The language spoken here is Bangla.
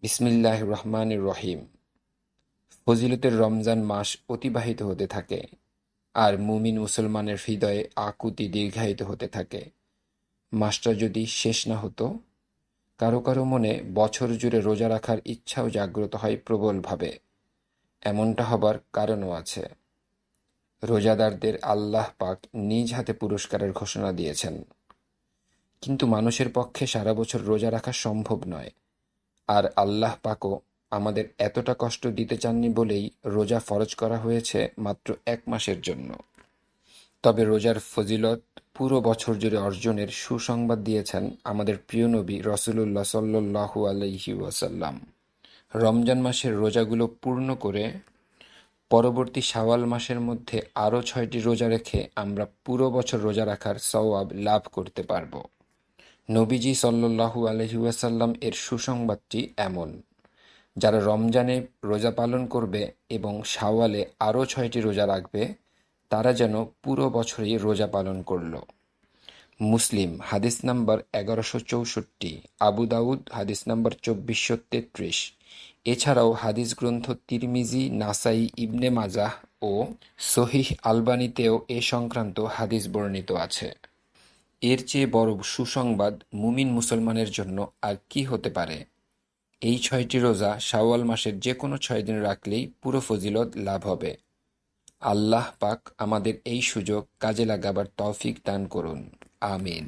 বিসমিল্লাহির রহমানির রহিম। ফজিলতের রমজান মাস অতিবাহিত হতে থাকে আর মুমিন মুসলমানের হৃদয়ে আকুতি দীর্ঘায়িত হতে থাকে। মাসটা যদি শেষ না হতো, কারো কারো মনে বছর জুড়ে রোজা রাখার ইচ্ছাও জাগ্রত হয় প্রবলভাবে। এমনটা হবার কারণও আছে। রোজাদারদের আল্লাহ পাক নিজ হাতে পুরস্কারের ঘোষণা দিয়েছেন। কিন্তু মানুষের পক্ষে সারা বছর রোজা রাখা সম্ভব নয়। আর আল্লাহ পাকও আমাদের এতটা কষ্ট দিতে চাননি বলেই রোজা ফরজ করা হয়েছে মাত্র ১ মাসের জন্য। তবে রোজার ফজিলত পুরো বছর জুড়ে অর্জনের সুসংবাদ দিয়েছেন আমাদের প্রিয় নবী রাসূলুল্লাহ সাল্লাল্লাহু আলাইহি ওয়াসাল্লাম। রমজান মাসের রোজাগুলো পূর্ণ করে পরবর্তী শাওয়াল মাসের মধ্যে আরও ৬টি রোজা রেখে আমরা পুরো বছর রোজা রাখার সওয়াব লাভ করতে পারব। নবীজি সাল্লাল্লাহু আলাইহি ওয়াসাল্লাম এর সুসংবাদটি এমন: যারা রমজানে রোজা পালন করবে এবং শাওয়ালে আরও ৬টি রোজা রাখবে, তারা যেন পুরো বছরই রোজা পালন করল। মুসলিম হাদিস নাম্বার ১১৬৪, আবু দাউদ হাদিস নাম্বার ২৪৩৩। এছাড়াও হাদিস গ্রন্থ তিরমিজি, নাসাই, ইবনে মাজাহ ও সহিহ আলবানীতেও এ সংক্রান্ত হাদিস বর্ণিত আছে। এর চেয়ে বড় সুসংবাদ মুমিন মুসলমানের জন্য আর কি হতে পারে? এই ৬টি রোজা শাওয়াল মাসের যে কোনো ৬ দিন রাখলেই পুরো ফজিলত লাভ হবে। আল্লাহ পাক আমাদের এই সুযোগ কাজে লাগাবার তৌফিক দান করুন। আমিন।